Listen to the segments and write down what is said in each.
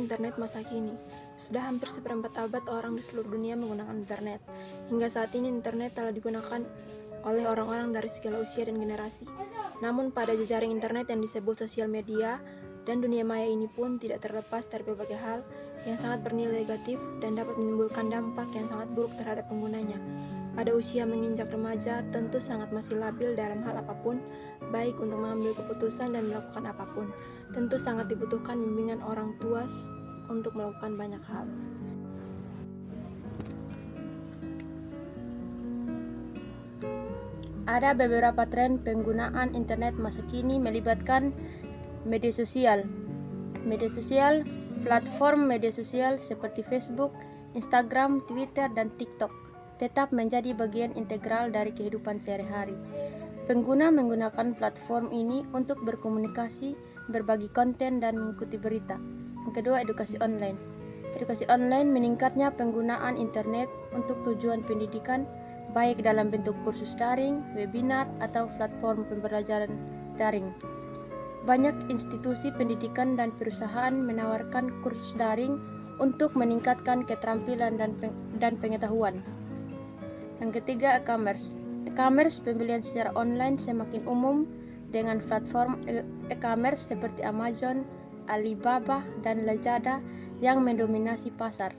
internet masa kini. Sudah hampir seperempat abad orang di seluruh dunia menggunakan internet. Hingga saat ini internet telah digunakan oleh orang-orang dari segala usia dan generasi. Namun pada jejaring internet yang disebut sosial media dan dunia maya ini pun tidak terlepas dari berbagai hal yang sangat bernilai negatif dan dapat menimbulkan dampak yang sangat buruk terhadap penggunanya. Pada usia menginjak remaja tentu sangat masih labil dalam hal apapun, baik untuk mengambil keputusan dan melakukan apapun. Tentu sangat dibutuhkan bimbingan orang tua untuk melakukan banyak hal. Ada beberapa tren penggunaan internet masa kini melibatkan media sosial. Platform media sosial seperti Facebook, Instagram, Twitter, dan TikTok tetap menjadi bagian integral dari kehidupan sehari-hari. Pengguna menggunakan platform ini untuk berkomunikasi, berbagi konten, dan mengikuti berita. Yang kedua, edukasi online. Edukasi online meningkatnya penggunaan internet untuk tujuan pendidikan, baik dalam bentuk kursus daring, webinar, atau platform pembelajaran daring. Banyak institusi pendidikan dan perusahaan menawarkan kursus daring untuk meningkatkan keterampilan dan pengetahuan. Yang ketiga, e-commerce. E-commerce, pembelian secara online semakin umum dengan platform e-commerce seperti Amazon, Alibaba, dan Lazada yang mendominasi pasar.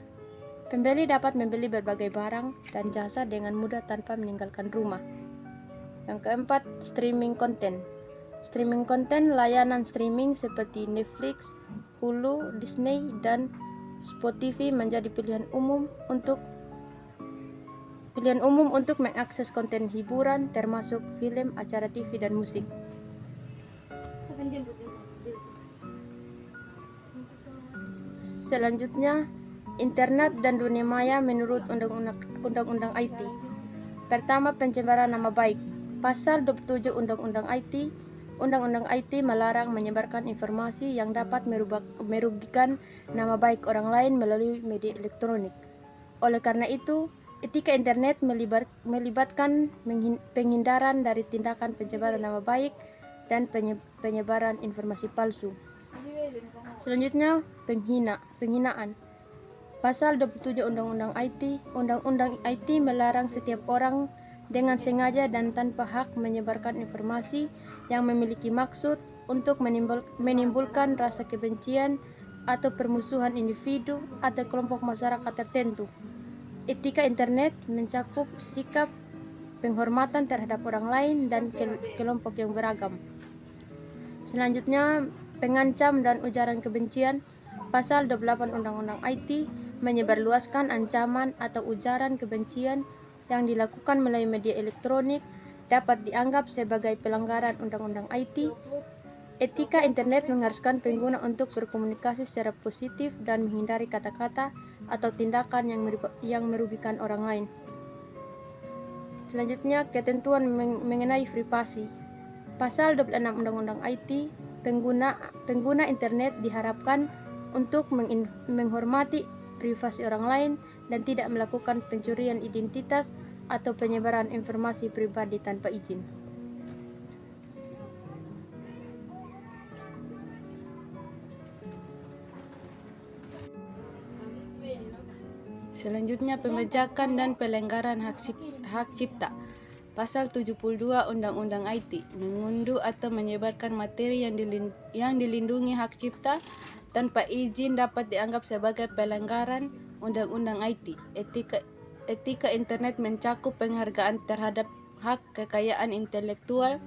Pembeli dapat membeli berbagai barang dan jasa dengan mudah tanpa meninggalkan rumah. Yang keempat, streaming konten. Streaming konten, layanan streaming seperti Netflix, Hulu, Disney, dan Spotify menjadi pilihan umum untuk mengakses konten hiburan termasuk film, acara TV, dan musik. Selanjutnya, internet dan dunia maya menurut Undang-Undang IT. Pertama, pencemaran nama baik. Pasal 27 Undang-Undang IT melarang menyebarkan informasi yang dapat merugikan nama baik orang lain melalui media elektronik. Oleh karena itu, etika internet melibatkan penghindaran dari tindakan pencemaran nama baik dan penyebaran informasi palsu. Selanjutnya, penghinaan. Pasal 27 Undang-Undang IT melarang setiap orang dengan sengaja dan tanpa hak menyebarkan informasi yang memiliki maksud untuk menimbulkan rasa kebencian atau permusuhan individu atau kelompok masyarakat tertentu. Etika internet mencakup sikap penghormatan terhadap orang lain dan kelompok yang beragam. Selanjutnya, pengancam dan ujaran kebencian. Pasal 28 Undang-Undang IT menyebarluaskan ancaman atau ujaran kebencian yang dilakukan melalui media elektronik dapat dianggap sebagai pelanggaran Undang-Undang IT. Etika internet mengharuskan pengguna untuk berkomunikasi secara positif dan menghindari kata-kata atau tindakan yang merugikan orang lain. Selanjutnya, ketentuan mengenai privasi. Pasal 26 Undang-Undang IT, pengguna internet diharapkan untuk menghormati privasi orang lain dan tidak melakukan pencurian identitas atau penyebaran informasi pribadi tanpa izin. Selanjutnya, pembajakan dan pelanggaran hak cipta. Pasal 72 Undang-Undang IT, mengunduh atau menyebarkan materi yang dilindungi hak cipta tanpa izin dapat dianggap sebagai pelanggaran Undang-Undang IT. Etika internet mencakup penghargaan terhadap hak kekayaan intelektual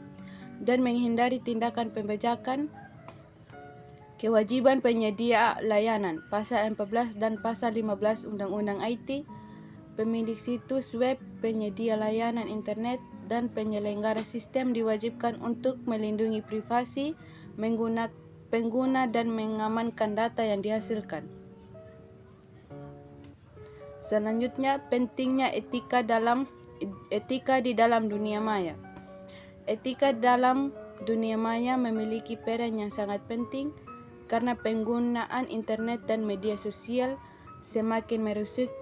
dan menghindari tindakan pembajakan. Kewajiban penyedia layanan. Pasal 14 dan Pasal 15 Undang-Undang IT, pemilik situs web, penyedia layanan internet, dan penyelenggara sistem diwajibkan untuk melindungi privasi pengguna dan mengamankan data yang dihasilkan. Selanjutnya, pentingnya etika di dalam dunia maya. Etika dalam dunia maya memiliki peran yang sangat penting karena penggunaan internet dan media sosial semakin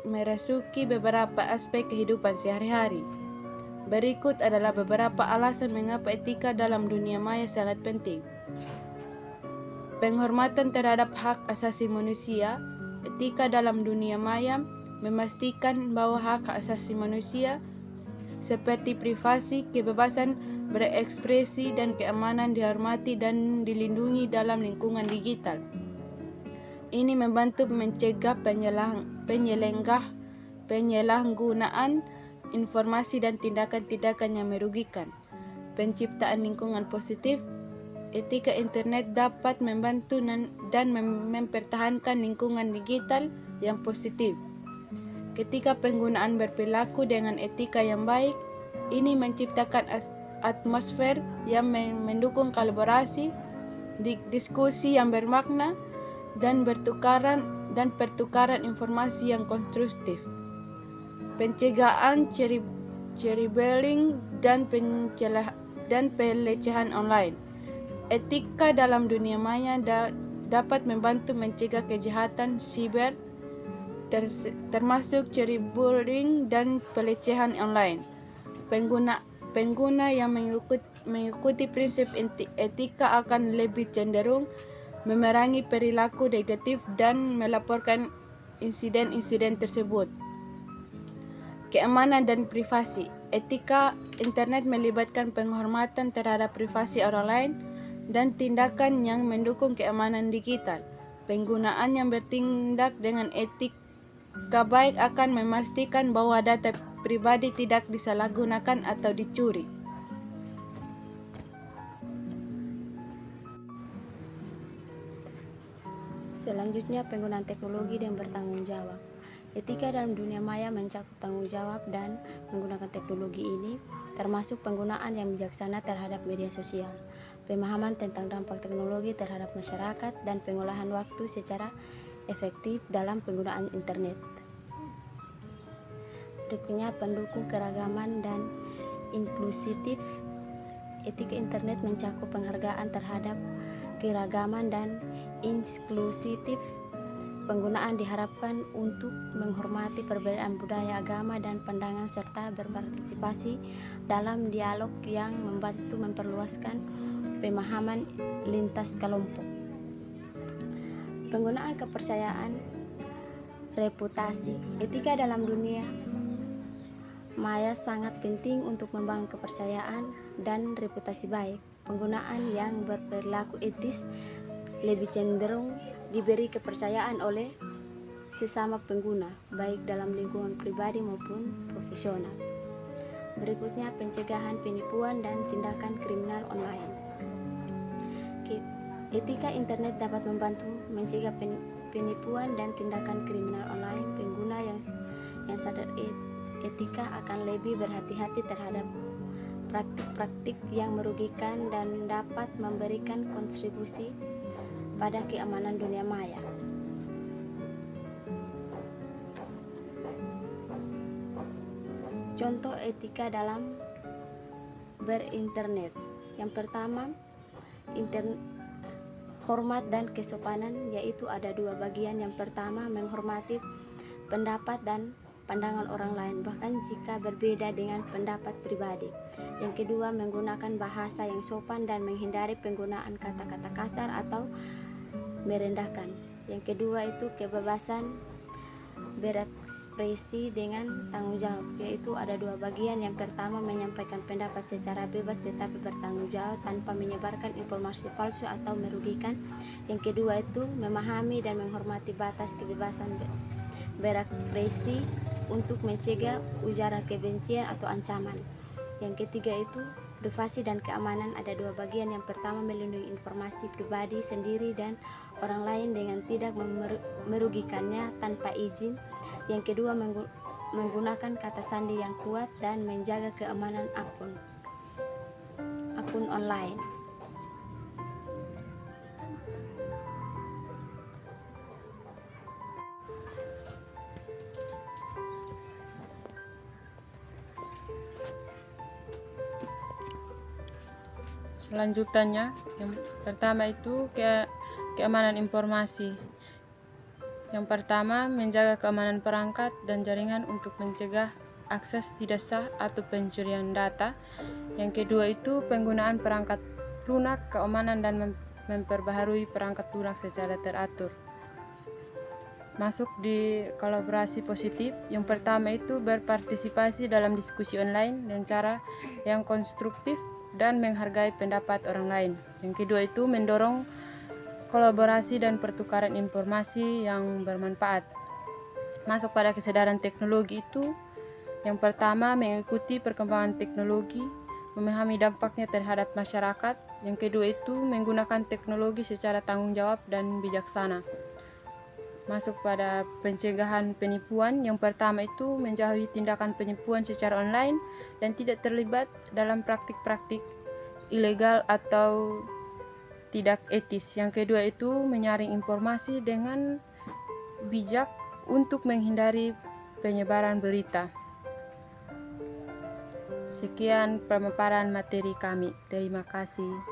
merasuki beberapa aspek kehidupan sehari-hari. Berikut adalah beberapa alasan mengapa etika dalam dunia maya sangat penting. penghormatan terhadap hak asasi manusia. Etika dalam dunia maya memastikan bahwa hak asasi manusia seperti privasi, kebebasan berekspresi, dan keamanan dihormati dan dilindungi dalam lingkungan digital. Ini membantu mencegah penyalahgunaan informasi dan tindakan-tindakan yang merugikan. Penciptaan lingkungan positif. Etika internet dapat membantu dan mempertahankan lingkungan digital yang positif. Ketika penggunaan berperilaku dengan etika yang baik, ini menciptakan atmosfer yang mendukung kolaborasi, diskusi yang bermakna, dan pertukaran informasi yang konstruktif. Pencegahan cyberbullying dan pelecehan online. Etika dalam dunia maya dapat membantu mencegah kejahatan siber termasuk cyberbullying dan pelecehan online. Pengguna yang mengikuti prinsip etika akan lebih cenderung memerangi perilaku negatif dan melaporkan insiden-insiden tersebut. Keamanan dan privasi. Etika internet melibatkan penghormatan terhadap privasi orang lain dan tindakan yang mendukung keamanan digital. Penggunaan yang bertindak dengan etika baik akan memastikan bahwa data pribadi tidak disalahgunakan atau dicuri. Selanjutnya, penggunaan teknologi dan bertanggung jawab. Etika dalam dunia maya mencakup tanggung jawab dan menggunakan teknologi ini, termasuk penggunaan yang bijaksana terhadap media sosial, pemahaman tentang dampak teknologi terhadap masyarakat, dan pengolahan waktu secara efektif dalam penggunaan internet. Berikutnya, pendukung keragaman dan inklusif. Etika internet mencakup penghargaan terhadap keragaman dan inklusif. Penggunaan diharapkan untuk menghormati perbedaan budaya, agama, dan pandangan serta berpartisipasi dalam dialog yang membantu memperluaskan pemahaman lintas kelompok. Penggunaan kepercayaan reputasi. Etika dalam dunia maya sangat penting untuk membangun kepercayaan dan reputasi baik. Penggunaan yang berperilaku etis lebih cenderung diberi kepercayaan oleh sesama pengguna, baik dalam lingkungan pribadi maupun profesional. Berikutnya, pencegahan penipuan dan tindakan kriminal online. Etika internet dapat membantu mencegah penipuan dan tindakan kriminal online. Pengguna yang sadar etika akan lebih berhati-hati terhadap praktik-praktik yang merugikan dan dapat memberikan kontribusi pada keamanan dunia maya. Contoh etika dalam berinternet. Yang pertama, hormat dan kesopanan, yaitu ada dua bagian. Yang pertama, menghormati pendapat dan pandangan orang lain, bahkan jika berbeda dengan pendapat pribadi. Yang kedua, menggunakan bahasa yang sopan dan menghindari penggunaan kata-kata kasar atau merendahkan. Yang kedua itu kebebasan berekspresi dengan tanggung jawab, yaitu ada dua bagian. Yang pertama, menyampaikan pendapat secara bebas tetapi bertanggung jawab tanpa menyebarkan informasi palsu atau merugikan. Yang kedua itu memahami dan menghormati batas kebebasan berekspresi untuk mencegah ujaran kebencian atau ancaman. Yang ketiga itu privasi dan keamanan, ada dua bagian. Yang pertama, melindungi informasi pribadi sendiri dan orang lain dengan tidak merugikannya tanpa izin. Yang kedua, menggunakan kata sandi yang kuat dan menjaga keamanan akun online. Lanjutannya, yang pertama itu keamanan informasi. Yang pertama, menjaga keamanan perangkat dan jaringan untuk mencegah akses tidak sah atau pencurian data. Yang kedua itu penggunaan perangkat lunak, keamanan dan memperbaharui perangkat lunak secara teratur. Masuk di kolaborasi positif, yang pertama itu berpartisipasi dalam diskusi online dengan cara yang konstruktif dan menghargai pendapat orang lain. Yang kedua itu mendorong kolaborasi dan pertukaran informasi yang bermanfaat. Masuk pada kesadaran teknologi itu, yang pertama mengikuti perkembangan teknologi, memahami dampaknya terhadap masyarakat. Yang kedua itu menggunakan teknologi secara tanggung jawab dan bijaksana. Masuk pada pencegahan penipuan, yang pertama itu menjauhi tindakan penipuan secara online dan tidak terlibat dalam praktik-praktik ilegal atau tidak etis. Yang kedua itu menyaring informasi dengan bijak untuk menghindari penyebaran berita. Sekian pemaparan materi kami. Terima kasih.